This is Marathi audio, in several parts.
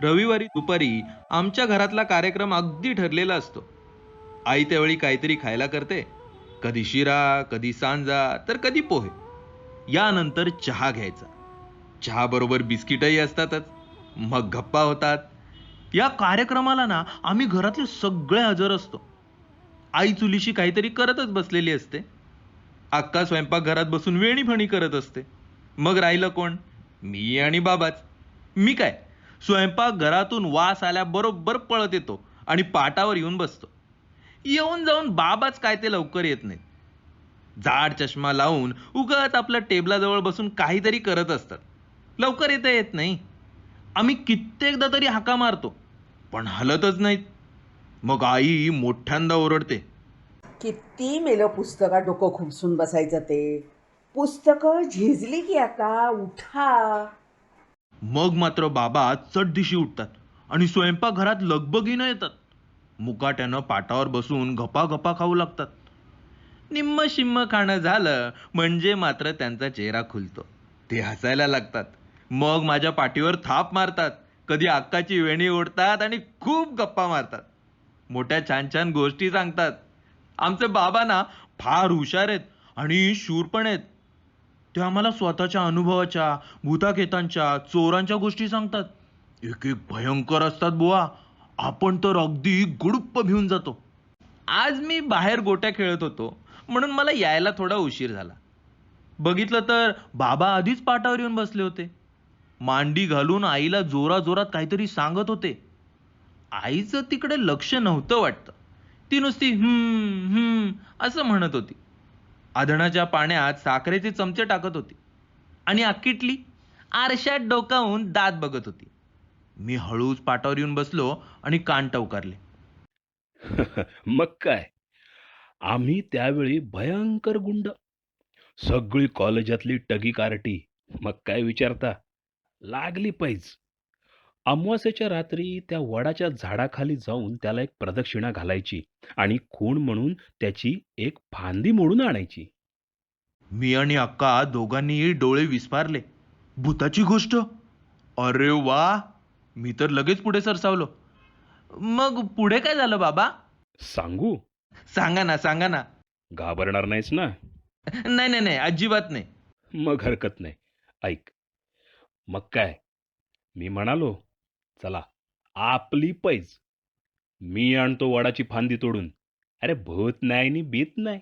रविवारी दुपारी आमच्या घरातला कार्यक्रम अगदी ठरलेला असतो. आई त्यावेळी काहीतरी खायला करते. कधी शिरा, कधी सांजा, तर कधी पोहे. यानंतर चहा घ्यायचा. चहा बरोबर बिस्किटही असतातच. मग गप्पा होतात. या कार्यक्रमाला ना आम्ही घरातले सगळे हजर असतो. आई चुलीशी काहीतरी करतच बसलेली असते. अक्का स्वयंपाकघरात बसून वेणीफणी करत असते. मग राहिलं कोण? मी आणि बाबाच. मी काय, स्वयंपाक घरातून वास आल्याबरोबर पळत येतो आणि पाटावर येऊन बसतो. येऊन जाऊन बाबाच काय ते लवकर येत नाहीत. जाड चष्मा लावून उगाच आपल्या टेबलाजवळ बसून काहीतरी करत असतात. लवकर येत नाही. आम्ही कित्येकदा तरी हाका मारतो, पण हलतच नाहीत. मग आई मोठ्यांदा ओरडते. किती मेलं पुस्तकात डोकं खुपसून बसायचं ते. पुस्तकं झिजली की आता उठा. मग मात्र बाबा चटदिशी उठतात आणि स्वयंपाकघरात लगबगीनं येतात. मुकाट्यानं पाटावर बसून गपा गपा खाऊ लागतात. निम्म शिम्म खाणं झालं म्हणजे मात्र त्यांचा चेहरा खुलतो. ते हसायला लागतात. मग माझ्या पाठीवर थाप मारतात. कधी अक्काची वेणी ओढतात आणि खूप गप्पा मारतात. मोठ्या छान छान गोष्टी सांगतात. आमचे बाबा ना फार हुशार आहेत आणि शूर पण आहेत. ते आम्हाला स्वतःच्या अनुभवाच्या, भूताखेतांच्या, चोरांच्या गोष्टी सांगतात. एक एक भयंकर असतात बुवा. आपण तर अगदी गुडुप्प भिवून जातो. आज मी बाहेर गोट्या खेळत होतो म्हणून मला यायला थोडा उशीर झाला. बघितलं तर बाबा आधीच पाटावर येऊन बसले होते. मांडी घालून आईला जोराजोरात काहीतरी सांगत होते. आईचं तिकडे लक्ष नव्हतं वाटतं. ती नुसती असं म्हणत होती. आधणाच्या पाण्यात साखरेचे चमचे टाकत होती आणि अक्किटली आरशात डोकावून दात बघत होती. मी हळूच पाटावर येऊन बसलो आणि कान टवकारले. मग काय, आम्ही त्यावेळी भयंकर गुंड. सगळी कॉलेजातली टगी कार्टी. मग काय विचारता, लागली पैज. अमावास्येच्या रात्री त्या वडाच्या झाडाखाली जाऊन त्याला एक प्रदक्षिणा घालायची आणि खूण म्हणून त्याची एक फांदी मोडून आणायची. मी आणि अक्का दोघांनीही डोळे विस्फारले. भूताची गोष्ट? अरे वा! मी तर लगेच पुढे सरसावलो. मग पुढे काय झालं बाबा? सांगू? सांगा ना, सांगा ना. घाबरणार नाहीस ना? नाही नाही नाही, अजिबात नाही. मग हरकत नाही. ऐक. मग काय, मी म्हणालो, चला आपली पैज. मी आणतो वडाची फांदी तोडून. अरे भूत नाही नि बीत नाही.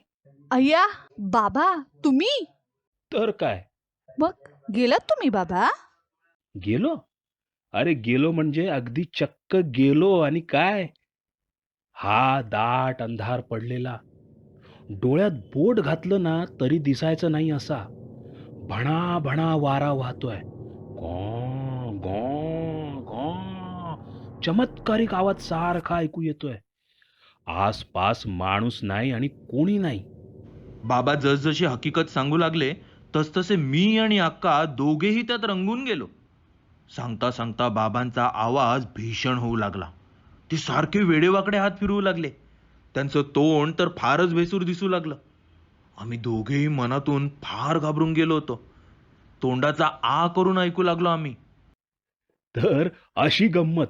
अय्या बाबा, तुम्ही? तर काय, मग गेलात तुम्ही बाबा? गेलो. अरे गेलो म्हणजे अगदी चक्क गेलो. आणि काय, हा दाट अंधार पडलेला, डोळ्यात बोट घातलं ना तरी दिसायचं नाही असा भणा भणा वारा वाहतोय. गॉ गॉ गॉ, चमत्कारिक आवाज सारखा ऐकू येतोय. आसपास माणूस नाही आणि कोणी नाही. बाबा जसजशी हकीकत सांगू लागले तसतसे मी आणि अक्का दोघेही त्यात रंगून गेलो. सांगता सांगता बाबांचा आवाज भीषण होऊ लागला. ते सारखे वेडेवाकडे हात फिरवू लागले. त्यांचं तोंड तर फारच भेसूर दिसू लागलं. आम्ही दोघेही मनातून फार घाबरून गेलो होतो. तोंडाचा आ करून ऐकू लागलो आम्ही. तर अशी गंमत.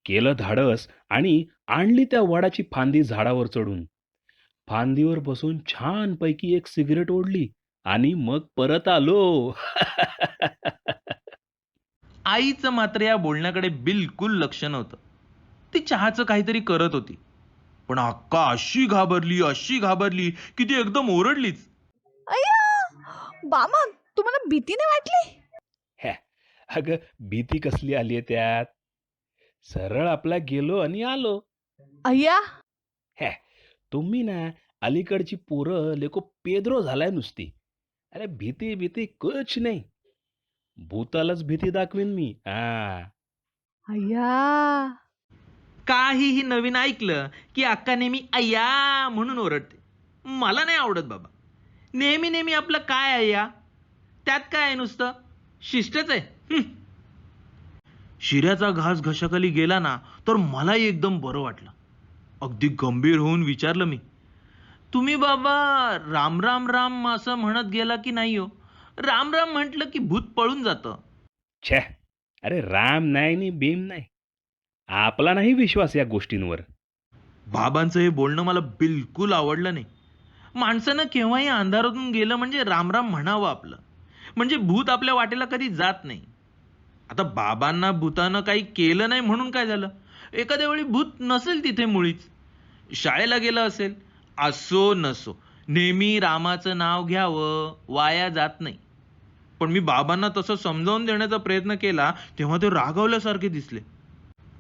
केलं धाडस आणि आणली त्या वडाची फांदी झाडावर चढून. फांदीवर बसून छानपैकी एक सिगरेट ओढली आणि मग परत आलो. आईचं मात्र या बोलण्याकडे बिलकुल लक्ष नव्हतं. ती चहाचं काहीतरी करत होती. पण अक्का अशी घाबरली की ती एकदम ओरडलीच. अय्या बाबा, तुम्हाला भीती नाही वाटली? हॅ, अगं भीती कसली आली त्यात? सरळ आपला गेलो आणि आलो. अय्या हॅ, तुम्ही ना अलीकडची पोरं लेको पेद्रो झालाय नुसती. अरे भीती भीती कुछ नाही. भूतालाच भीती दाखवीन मी. अय्या काहीही नवीन ऐकलं की अक्का नेहमी अय्या म्हणून ओरडते. मला नाही आवडत बाबा. नेहमी नेहमी आपलं काय अय्या? त्यात काय आहे, नुसतं शिष्टच आहे. शिऱ्याचा घास घशाखाली गेला ना तर मलाही एकदम बरं वाटलं. अगदी गंभीर होऊन विचारलं मी, तुम्ही बाबा राम राम राम असं म्हणत गेला की नाही हो? राम राम म्हटलं की भूत पळून जातं. छे, अरे राम नाही नि भीम नाही. आपला नाही विश्वास या गोष्टींवर. बाबांचं हे बोलणं मला बिलकुल आवडलं नाही. माणसानं केव्हाही अंधारातून गेलं म्हणजे रामराम म्हणावं आपलं. म्हणजे भूत आपल्या वाटेला कधी जात नाही. आता बाबांना भूतानं काही केलं नाही म्हणून काय झालं? एखाद्या वेळी भूत नसेल तिथे मुळीच. शाळेला गेलं असेल. असो नसो, नेहमी रामाचं नाव घ्यावं, वाया जात नाही. पण मी बाबांना तसं समजावून देण्याचा प्रयत्न केला तेव्हा ते रागावल्यासारखे दिसले.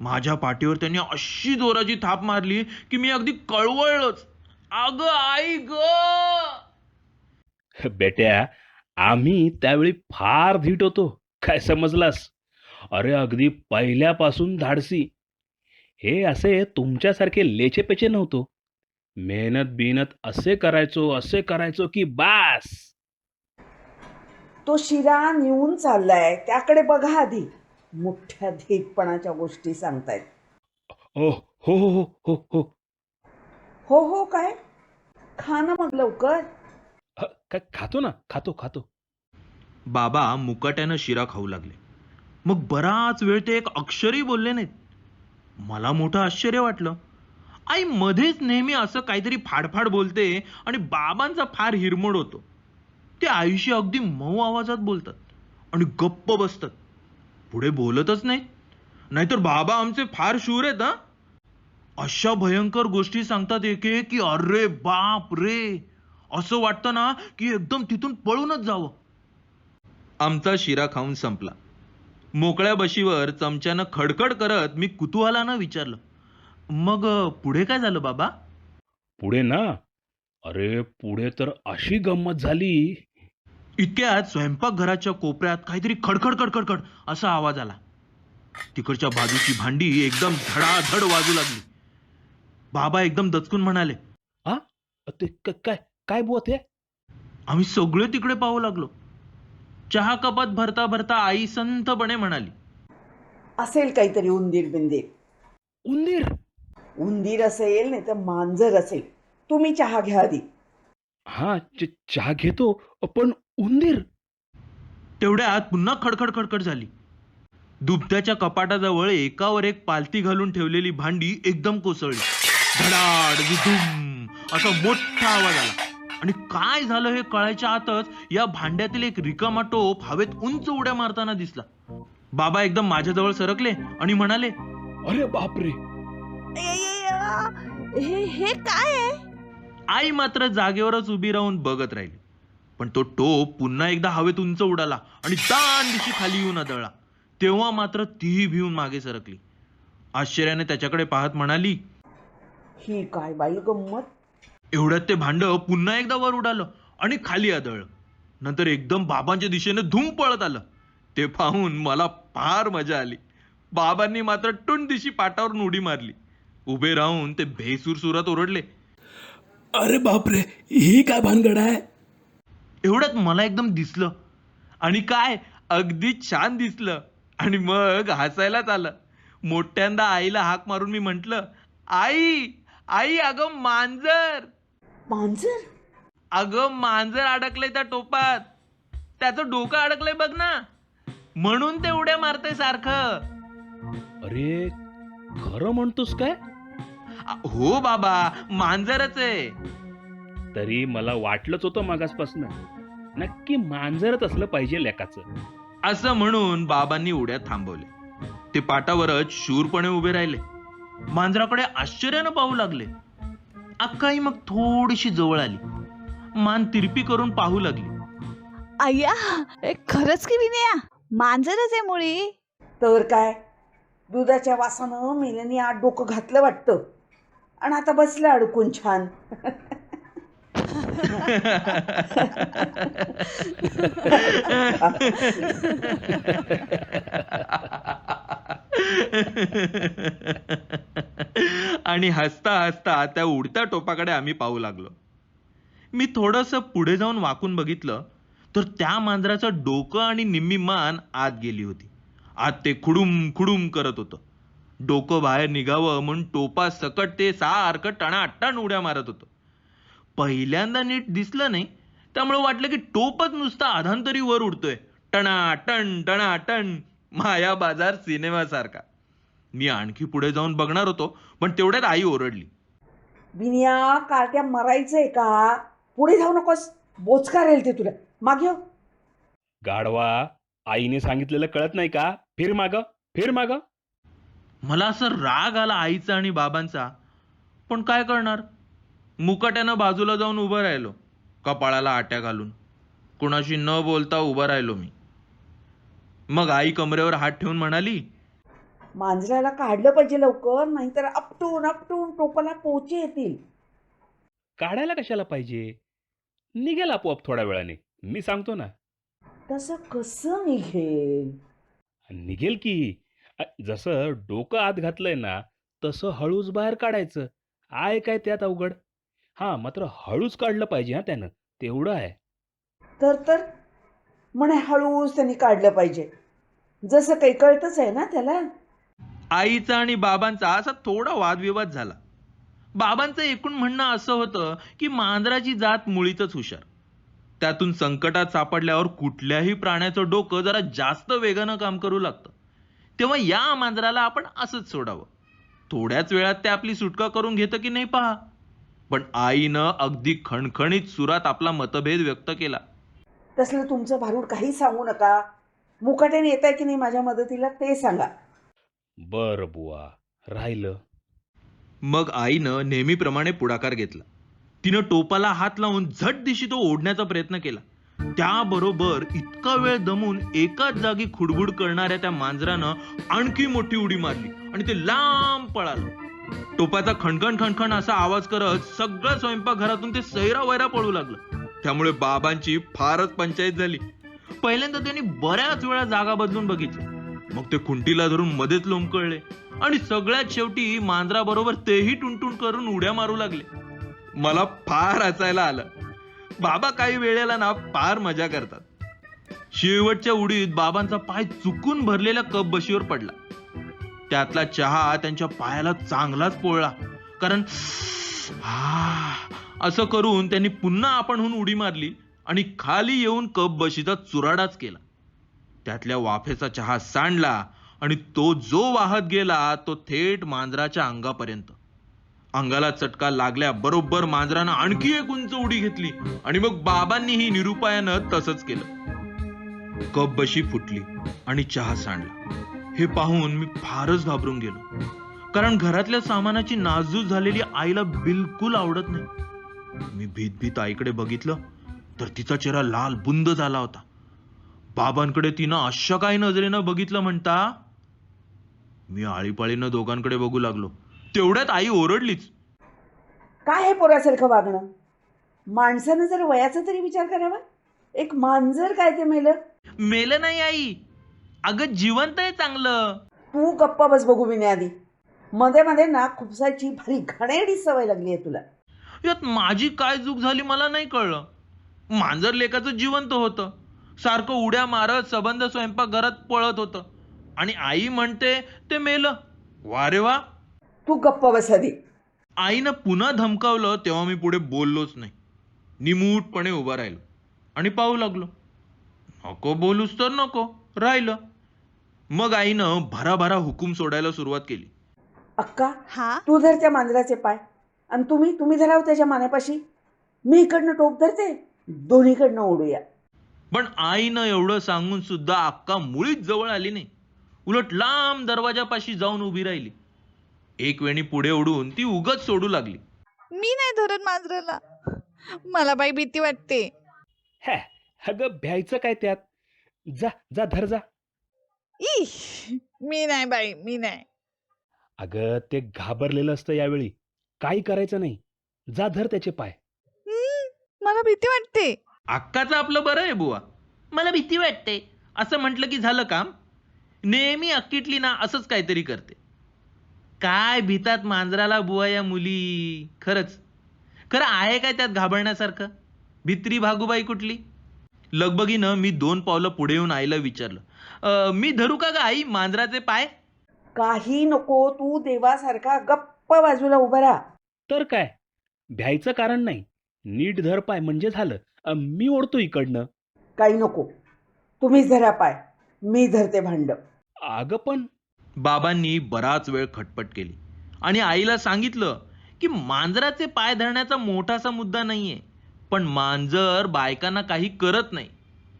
माझ्या पाठीवर त्यांनी अशी जोराची थाप मारली की मी अगदी कळवळलोच. अगं आई ग! बेट्या, आम्ही त्यावेळी फार धीट होतो. काय समजलास? अरे अगदी पहिल्यापासून धाडसी. हे असे तुमच्यासारखे लेचेपेचे नव्हतो. मेहनत बिनत असे करायचो की बास. तो शिरा नेऊन चाललाय त्याकडे बघा आधी. मोठ्या धीटपणाच्या गोष्टी सांगतायत. ओ हो हो हो हो हो. हो हो काय? खा ना मग लवकर. काय खातो ना, खातो खातो. बाबा मुकाट्यानं शिरा खाऊ लागले. मग बराच वेळ ते एक अक्षरही बोलले नाहीत. मला मोठं आश्चर्य वाटलं. आई मध्येच नेहमी असं काहीतरी फाडफाड बोलते आणि बाबांचा फार हिरमोड होतो. ते आईशी अगदी मऊ आवाजात बोलतात आणि गप्प बसतात. पुढे बोलतच नाहीत. नाहीतर बाबा आमचे फार शूर आहेत. अशा भयंकर गोष्टी सांगतात एक एक की अरे बाप रे, असं वाटतं ना की एकदम तिथून पळूनच जावं. आमचा शिरा खाऊन संपला. मोकळ्या बशीवर चमच्यानं खडखड करत मी कुतूहलानं विचारलं, मग पुढे काय झालं बाबा? पुढे ना, अरे पुढे तर अशी गंमत झाली. इतक्यात स्वयंपाकघराच्या कोपऱ्यात काहीतरी खडखड खडखड असा आवाज आला. तिकडच्या बाजूची भांडी एकदम धडाधड वाजू लागली. बाबा एकदम दचकून म्हणाले. हा, ते काय काय बुवा ते? आम्ही सगळे तिकडे पाहू लागलो. चहा कपात भरता भरता आई संथपणे म्हणाली, असेल काहीतरी उंदीर बिंदीर. उंदीर? उंदीर असेल नाही तर मांजर असेल. तुम्ही चहा घ्या आधी. हा, चहा घेतो, पण उंदीर? तेवढ्यात पुन्हा खडखड खडखड झाली. दुपट्याच्या कपाटाजवळ एकावर एक पालती घालून ठेवलेली भांडी एकदम कोसळली. धडाड विधुम असा मोठा आवाज आला आणि काय झालं हे कळायच्या आतच या भांड्यातील एक रिकामा टोप हवेत उंच उड्या मारताना दिसला. बाबा एकदम माझ्याजवळ सरकले आणि म्हणाले, अरे बापरे. हे काय आहे? आई मात्र जागेवरच उभी राहून बघत राहिली. पण तो टोप पुन्हा एकदा हवेत उंच उडाला आणि दान दिशी खाली येऊन आदळला. तेव्हा मात्र तीही भिवून मागे सरकली. आश्चर्याने त्याच्याकडे पाहत म्हणाली, ही काय बाई गंमत. एवढ्यात ते भांड पुन्हा एकदा वर उडालं आणि खाली आदळलं. नंतर एकदम बाबांच्या दिशेने धूम पळत आलं. ते पाहून मला फार मजा आली. बाबांनी मात्र टुन दिशी पाटावरून उडी मारली. उभे राहून ते भेसूर सुरात ओरडले, अरे बापरे, ही काय भानगड आहे? एवढ्यात मला एकदम दिसलं आणि काय अगदी छान दिसलं आणि मग हसायलाच आलं. मोठ्यांदा आईला हाक मारून मी म्हंटल, आई आई अगं मांजर. मांजर? अगं मांजर अडकलंय त्या टोपात. त्याचं डोकं अडकलंय बघ ना, म्हणून ते उड्या मारतंय सारखं. अरे खरं म्हणतोस काय? हो बाबा, मांजरच आहे. तरी मला वाटलंच होतं मागासपासून. नक्की मांजरच असलं पाहिजे लेकाचं. असं म्हणून बाबांनी उड्या थांबवले. ते पाटावरच शूरपणे उभे राहिले. मांजराकडे आश्चर्यानं पाहू लागले. अक्काई मग थोडीशी जवळ आली. मान तिरपी करून पाहू लागली. अय्या, खरंच की विनया, मांजरच आहे मुळी. तर काय, दुधाच्या वासानं मेल्याने आत डोकं घातलं वाटतं आणि आता बसलं अडकून छान. आणि हसता हसता त्या उडत्या टोपाकडे आम्ही पाहू लागलो. मी थोडंसं पुढे जाऊन वाकून बघितलं तर त्या मांजराचं डोकं आणि निम्मी मान आत गेली होती. आत ते खुडूम खुडूम करत होतं. डोकं बाहेर निघावं म्हणून टोपा सकट ते सारखं टणाटण उड्या मारत होतं. पहिल्यांदा नीट दिसलं नाही, त्यामुळे वाटलं की टोपच नुसता अधांतरी वर उडतोय. टणाटण टणाटण. माया बाजार सिनेमासारखा. मी आणखी पुढे जाऊन बघणार होतो, पण तेवढ्यात आई ओरडली. विनिया कार्ट्या मरायचंय का? पुढे जाऊ नकोस, बोचका राहील ते तुला. मागे हो. गाढवा, आईने सांगितलेलं कळत नाही का? फिर माग, फिर माग. मला असं राग आला आईचा आणि बाबांचा, पण काय करणार. मुकाट्यानं बाजूला जाऊन उभं राहिलो, कपाळाला आट्या घालून. कुणाशी न बोलता उभं राहिलो मी. मग आई कमरेवर हात ठेवून म्हणाली, मांजराला काढलं पाहिजे लवकर, नाहीतर आपटून आपटून टोपाला पोचे येतील. काढायला कशाला पाहिजे? निघेल आपोआप थोड्या वेळाने. मी सांगतो ना. तसं कसं निघेल? निघेल की. जसं डोकं आत घातलंय ना, तसं हळूच बाहेर काढायचं. आहे काय त्यात अवघड? हां, मात्र हळूच काढलं पाहिजे हां त्यानं. तेवढं आहे. तर म्हणे हळूच त्यांनी काढलं पाहिजे. जसं काही कळतच आहे ना त्याला. आईचा आणि बाबांचा असा थोडा वादविवाद झाला. बाबांचं एकूण म्हणणं असं होतं की मांजराची जात मुळीच हुशार. त्यातून संकटात सापडल्यावर कुठल्याही प्राण्याचं डोकं जरा जास्त वेगानं काम करू लागतं. तेव्हा या मांजराला आपण असंच सोडावं. थोड्याच वेळात ते आपली सुटका करून घेतं की नाही पहा. पण आईनं अगदी खणखणीत सुरात आपला मतभेद व्यक्त केला. तसलं तुमचं भारूड काही सांगू नका. मुकाट्याने येत आहे की नाही माझ्या मदतीला ते सांगा. बरं बुवा, राहिलं. मग आईनं नेहमीप्रमाणे पुढाकार घेतला. तिनं टोपाला हात लावून झट दिशी तो ओढण्याचा प्रयत्न केला. त्याबरोबर इतका वेळ दमून एकाच जागी खुडबुड करणाऱ्या त्या मांजरानं आणखी मोठी उडी मारली आणि ते लांब पळालं. टोपाचा खणखण खणखण असा आवाज करत सगळं स्वयंपाकघरातून ते सैरावैरा पळू लागलं. त्यामुळे बाबांची फारच पंचायत झाली. पहिल्यांदा त्यांनी बऱ्याच वेळा जागा बदलून बघितलं. मग ते खुंटीला धरून मध्येच लोंबकळले आणि सगळ्यात शेवटी मांजराबरोबर तेही टुनटुन करून उड्या मारू लागले. मला फार हसायला आलं. बाबा काही वेळेला ना फार मजा करतात. शेवटच्या उडीत बाबांचा पाय चुकून भरलेल्या कप बशीवर पडला. त्यातला चहा त्यांच्या पायाला चांगलाच पोळला. कारण असं करून त्यांनी पुन्हा आपणहून उडी मारली आणि खाली येऊन कप बशीचा चुराडाच केला. त्यातल्या वाफेचा चहा सांडला आणि तो जो वाहत गेला तो थेट मांजराच्या अंगापर्यंत. अंगाला चटका लागल्या बरोबर मांजरानं आणखी एक उंच उडी घेतली आणि मग बाबांनीही निरुपायानं तसंच केलं. कप बशी फुटली आणि चहा सांडला. हे पाहून मी फारच घाबरून गेलो. कारण घरातल्या सामानाची नासधूस झालेली आईला बिलकुल आवडत नाही. मी भीत आईकडे बघितलं तर तिचा चेहरा लाल बुंद झाला होता. बाबांकडे तिनं अशा काही नजरेनं बघितलं म्हणता मी आळीपाळीनं दोघांकडे बघू लागलो. तेवढ्यात आई ओरडलीच. काय हे पोरासारखं वागणं? माणसानं जर वयाचा तरी विचार करावा. एक मांजर काय ते मेलं? मेलं नाही आई, अगं जिवंत आहे चांगलं. तू गप्प बस बघू विने आधी. मध्ये मध्ये ना खुपसायची भारी घाणेरडी सवय लागली आहे तुला. यात माझी काय चूक झाली मला नाही कळलं. मांजर लेकाचं जिवंत होतं, सारखं उड्या मारत सबंध स्वयंपाक घरात पळत होतं आणि आई म्हणते ते मेलं. वा रे वा. तू गप्प बस आधी. आईनं पुन्हा धमकावलं तेव्हा मी पुढे बोललोच नाही. निमूटपणे उभा राहिलो आणि पाहू लागलो. नको बोलूस तर नको, राहिलं. मग आईनं भराभरा हुकूम सोडायला सुरुवात केली. अक्का, हा तू धर त्या मांजराचे पाय आणि तुम्ही धराव त्याच्या मानेपाशी. मी इकडनं टोप धरते, दोन्हीकडनं ओढूया. पण आईनं एवढं सांगून सुद्धा अक्का मुळीच जवळ आली नाही. उलट लांब दरवाजापाशी जाऊन उभी राहिली. एक वेणी पुढे ओढून ती उगच सोडू लागली. मी नाही धरत मांजराला, मला बाई भीती वाटते. हॅ, अगं भ्यायचं काय त्यात? जा जा धर जा. ई मी नाही बाई, मी नाही. अगं ते घाबरलेलं असतं यावेळी. काही करायचं नाही. जा धर त्याचे पाय. मला भीती वाटते. अक्काचं आपलं बरं आहे बुवा. मला भीती वाटते असं म्हटलं की झालं काम. नेहमी अक्कीटली ना असंच काहीतरी करते. काय भीतात मांजराला बुवा या मुली. खरं आहे काय त्यात घाबरण्यासारखं? भित्री भागूबाई कुठली. लगबगीनं मी 2 पावलं पुढे येऊन आईला विचारलं, मी धरू का ग आई मांजराचे पाय? काही नको, तू देवासारखा गप्प बाजूला उभा राहा. तर काय, भ्यायचं कारण नाही. नीट धर पाय म्हणजे झालं. मी ओढतो इकडनं. काही नको, तुम्हीच धरा पाय, मी धरते भांड. अगं पण बाबांनी बराच वेळ खटपट केली आणि आईला सांगितलं की मांजराचे पाय धरण्याचा मोठासा मुद्दा नाहीये, पण मांजर बायकांना काही करत नाही,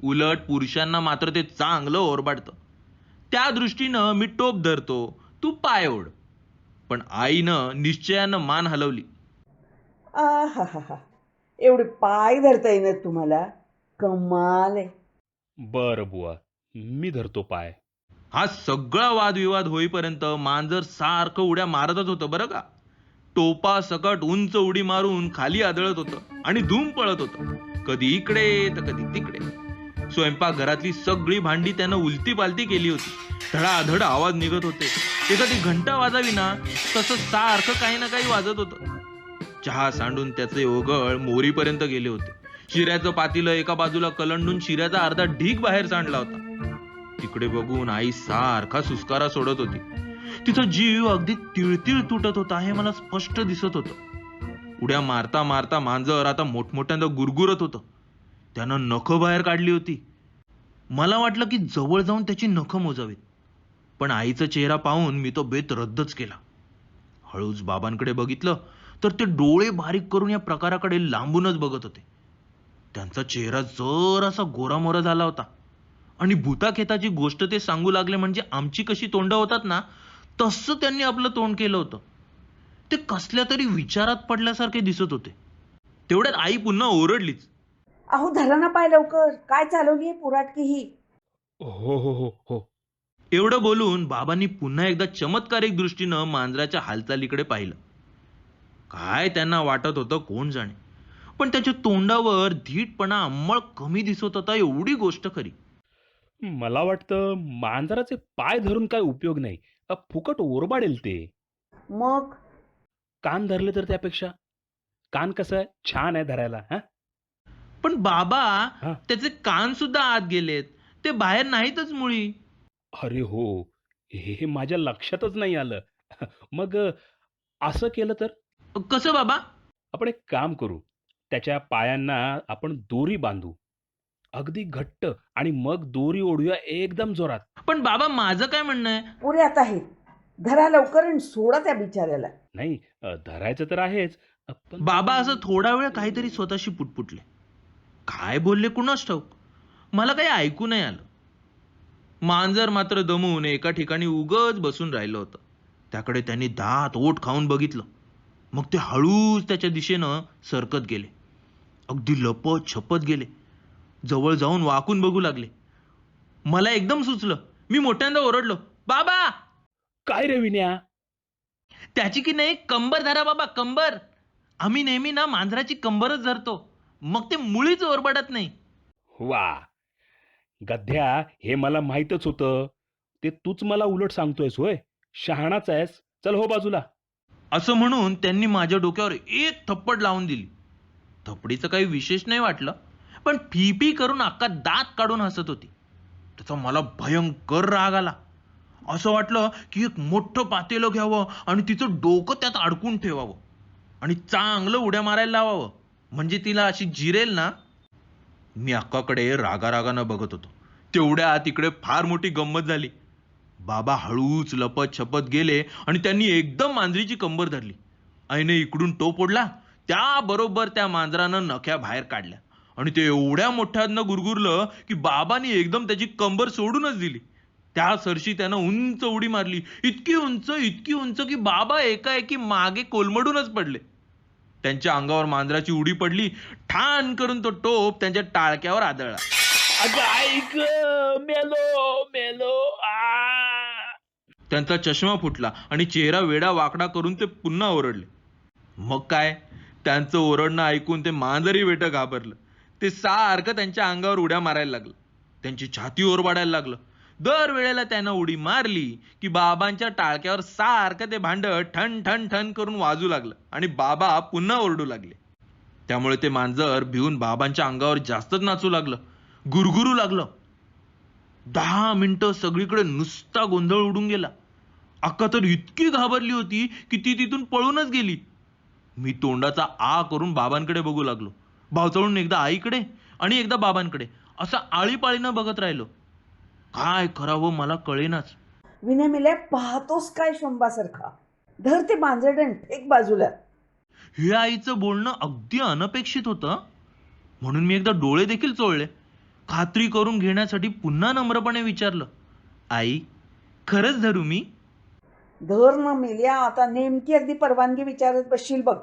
उलट पुरुषांना मात्र ते चांगलं ओरबाडतं. त्या दृष्टीनं मी टोप धरतो, तू पाय ओढ. पण आईनं निश्चयानं मान हलवली. आहाहाहा. एवढे पाय धरता येणार तुम्हाला? कमाल आहे. बरं बुवा, मी धरतो पाय. हा सगळा वादविवाद होईपर्यंत मांजर सारखं उड्या मारतच होतं बरं का. टोपा सकट उंच उडी मारून खाली आदळत होतं आणि धूम पळत होतं, कधी इकडे तर कधी तिकडे. स्वयंपाकघरातली सगळी भांडी त्यानं उलती पालती केली होती. धडाधड आवाज निघत होते. एखादी घंटा वाजावी ना, तसं सारखं काही ना काही वाजत होतं. चहा सांडून त्याचे ओघळ मोरीपर्यंत गेले होते. शिऱ्याचं पातीलं एका बाजूला कलंडून शिऱ्याचा अर्धा ढीग बाहेर सांडला होता. तिकडे बघून आई सारखा सुस्कारा सोडत होती. तिचा जीव अगदी तिळतिळ तुटत होता हे मला स्पष्ट दिसत होतं. उड्या मारता मारता मांजर आता मोठमोठ्यांदा गुरगुरत होतं. त्यानं नखं बाहेर काढली होती. मला वाटलं की जवळ जाऊन त्याची नखं मोजावीत, पण आईचा चेहरा पाहून मी तो बेत रद्दच केला. हळूच बाबांकडे बघितलं तर ते डोळे बारीक करून या प्रकाराकडे लांबूनच बघत होते. त्यांचा चेहरा जरासा गोरामोरा झाला होता आणि भूताखेताची गोष्ट ते सांगू लागले म्हणजे आमची कशी तोंड होतात ना, तसं त्यांनी आपलं तोंड केलं होतं. ते कसल्या तरी विचारात पडल्यासारखे दिसत होते. तेवढ्यात आई पुन्हा ओरडलीच. अहो धरा ना पाय लवकर. काय चालवली आहे पुराटकी ही? हो हो हो हो. एवढं बोलून बाबांनी पुन्हा एकदा चमत्कारिक दृष्टीनं मांजराच्या हालचालीकडे पाहिलं. काय त्यांना वाटत होतं कोण जाणे, पण त्याच्या तोंडावर धीटपणा अंमळ कमी दिसत होता एवढी गोष्ट खरी. मला वाटतं मांजराचे पाय धरून काय उपयोग नाही. फुकट ओरबाडेल ते. मग कान धरले तर त्यापेक्षा. कान कसं आहे, छान आहे धरायला. हा पण बाबा, हा. त्याचे कान सुद्धा आत गेलेत, ते बाहेर नाहीतच मुळी. अरे हो, हे माझ्या लक्षातच नाही आलं. मग असं केलं तर कसं बाबा? आपण एक काम करू. त्याच्या पायांना आपण दोरी बांधू अगदी घट्ट आणि मग दोरी ओढूया एकदम जोरात. पण बाबा, माझं काय म्हणणं आहे, पुऱ्यात आहे. धरा लवकर आणि सोडा त्या बिचाऱ्याला. नाही, धरायचं तर आहेच. पण बाबा असं थोडा वेळ काहीतरी स्वतःशी पुटपुटले. काय बोलले कुणास ठाऊक, मला काही ऐकू नाही आलं. मांजर मात्र दमून एका ठिकाणी उगच बसून राहिलं होतं. त्याकडे त्यांनी दात ओठ खाऊन बघितलं. मग ते हळूच त्याच्या दिशेनं सरकत गेले. अगदी लपत छपत गेले. जवळ जाऊन वाकून बघू लागले. मला एकदम सुचलं. मी मोठ्यांदा ओरडलो, बाबा, काय रे विन्या? त्याची की नाही कंबर धरा बाबा, कंबर. आम्ही नेहमी ना मांजराची कंबरच धरतो, मग ते मुळीच ओरबडत नाही. वा, गध्या, हे मला माहीतच होतं. ते तूच मला उलट सांगतोयस होय. शहाणाच आहेस. चल हो बाजूला. असं म्हणून त्यांनी माझ्या डोक्यावर एक थप्पड लावून दिली. थपडीचं काही विशेष नाही वाटलं, पण फी करून अख्खा दात काढून हसत होती. त्याचा मला भयंकर राग आला. असं वाटलं की एक मोठं पातेलं घ्यावं आणि तिचं डोकं त्यात अडकून ठेवावं आणि चांगलं उड्या मारायला लावावं, म्हणजे तिला अशी जिरेल ना. मी अक्काकडे रागारागानं बघत होतो. तेवढ्या तिकडे फार मोठी गंमत झाली. बाबा हळूच लपत छपत गेले आणि त्यांनी एकदम मांजरीची कंबर धरली. आईने इकडून टोप ओढला, त्याबरोबर त्या मांजरानं नख्या बाहेर काढल्या आणि ते एवढ्या मोठ्यानं गुरगुरलं की बाबांनी एकदम त्याची कंबर सोडूनच दिली. त्या सरशी त्यानं उंच उडी मारली, इतकी उंच की बाबा एकाएकी मागे कोलमडूनच पडले. त्यांच्या अंगावर मांजराची उडी पडली. ठाण करून तो टोप त्यांच्या टाळक्यावर आदळला. अगं ऐक, मेलो मेलो. त्यांचा चष्मा फुटला आणि चेहरा वेडा वाकडा करून ते पुन्हा ओरडले. मग काय, त्यांचं ओरडणं ऐकून ते मांजरी वेटं घाबरलं. ते सारखं त्यांच्या अंगावर उड्या मारायला लागलं. त्यांची छाती ओरबाडायला लागलं. दर वेळेला त्यानं उडी मारली की बाबांच्या टाळक्यावर सारखं ते भांड ठण ठण ठण करून वाजू लागलं आणि बाबा पुन्हा ओरडू लागले. त्यामुळे ते मांजर भिवून बाबांच्या अंगावर जास्तच नाचू लागलं, गुरगुरू लागलं. 10 मिनिटं सगळीकडे नुसता गोंधळ उडून गेला. अक्का तर इतकी घाबरली होती की ती तिथून पळूनच गेली. मी तोंडाचा आ करून बाबांकडे बघू लागलो. भावचळून एकदा आईकडे आणि एकदा बाबांकडे असं आळीपाळीनं बघत राहिलो. काय करावं मला कळेनाच. विनय मेल्या पाहतोस काय शंभासारखा? धर ते मांजरडण फेक बाजूला. हे आईचं बोलणं अगदी अनपेक्षित होतं, म्हणून मी एकदा डोळे देखील चोळले. खात्री करून घेण्यासाठी पुन्हा नम्रपणे विचारलं, आई, खरंच धरू मी? धर न मेल्या, आता नेमकी अगदी परवानगी विचारत बसशील बघ.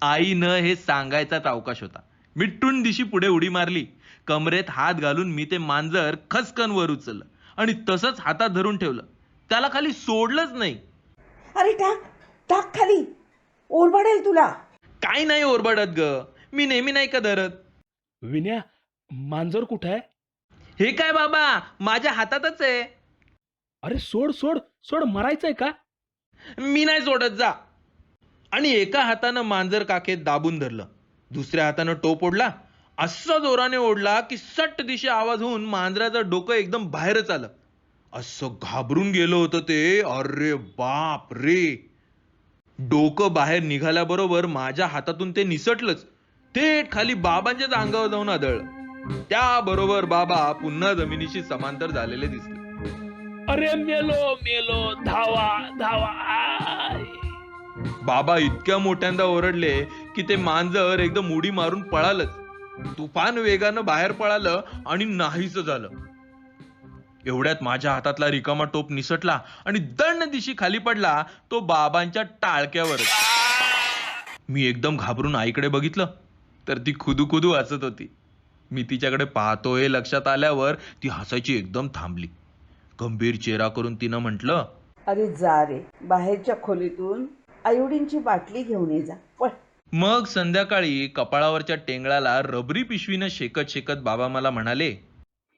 आईनं हे सांगायचाच अवकाश होता. मिट्टून दिशी पुढे उडी मारली. कमरेत हात घालून मी ते मांजर खसकन वर उचललं आणि तसंच हातात धरून ठेवलं. त्याला खाली सोडलंच नाही. अरे टाक टाक खाली, ओरबाडेल तुला. काय नाही ओरबडत ग, मी नेहमी नाही का धरत. विन्या, मांजर कुठं आहे? हे काय बाबा, माझ्या हातातच आहे. अरे सोड सोड सोड, मरायचंय का? मी नाही सोडत, जा. आणि एका हातानं मांजर काखेत दाबून धरलं, दुसऱ्या हातानं टोप ओढला. असं जोराने ओढला की सट्ट दिशे आवाज होऊन मांजराचं डोकं एकदम बाहेरच आलं. असं घाबरून गेलं होतं ते. अरे बाप रे. डोकं बाहेर निघाल्याबरोबर माझ्या हातातून ते निसटलंच. थेट खाली बाबांच्याच अंगावर जाऊन आदळलं. त्याबरोबर बाबा पुन्हा जमिनीशी समांतर झालेले दिसले. अरे मेलो मेलो, धावा धावा. आय. बाबा इतक्या मोठ्यांदा ओरडले की ते मांजर एकदम उडी मारून पळालंच. तुफान वेगानं बाहेर पळालं आणि नाहीस झालं. एवढ्यात माझ्या हातातला रिकामा टोप निसटला आणि दंड दिशी खाली पडला, तो बाबांच्या टाळक्यावर. मी एकदम घाबरून आईकडे बघितलं तर ती खुदू हसत होती. मी तिच्याकडे पाहतोय हे लक्षात आल्यावर ती हसायची एकदम थांबली. गंभीर चेहरा करून तिनं म्हटलं, अरे जा रे, बाहेरच्या खोलीतून आयोडीनची बाटली घेऊन ये जा, पळ. मग संध्याकाळी कपाळावरच्या टेंगळाला रबरी पिशवीनं शेकत शेकत बाबा मला म्हणाले,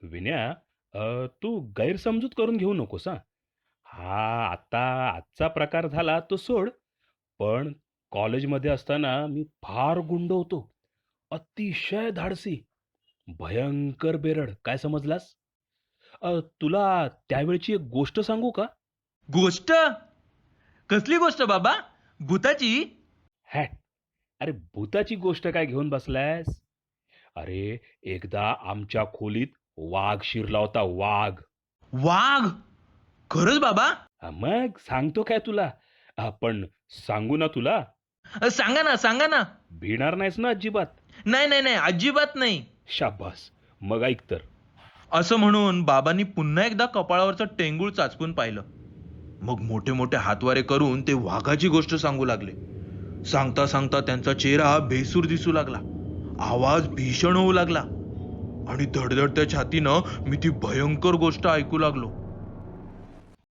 विन्या, तू गैरसमजूत करून घेऊ नकोस हा. हा आता आजचा प्रकार झाला तो सोड, पण कॉलेजमध्ये असताना मी फार गुंड होतो. अतिशय धाडसी, भयंकर बेरड, काय समजलास? तुला त्यावेळची एक गोष्ट सांगू का? गोष्ट? कसली गोष्ट बाबा? भूताची? हॅट, अरे भूताची गोष्ट काय घेऊन बसलायस? अरे एकदा आमच्या खोलीत वाघ शिरला होता, वाघ. वाघ? खरंच बाबा? मग सांगतो काय तुला? पण सांगू ना तुला? सांगा ना. भिणार नाहीस ना अजिबात? नाही, अजिबात नाही. शाबास, मग ऐक तर. असं म्हणून बाबांनी पुन्हा एकदा कपाळावरचं टेंगूळ चाचपून पाहिलं. मग मोठे मोठे हातवारे करून ते वाघाची गोष्ट सांगू लागले. सांगता सांगता त्यांचा चेहरा भेसूर दिसू लागला, आवाज भीषण होऊ लागला आणि धडधडत्या छातीनं मी ती भयंकर गोष्ट ऐकू लागलो.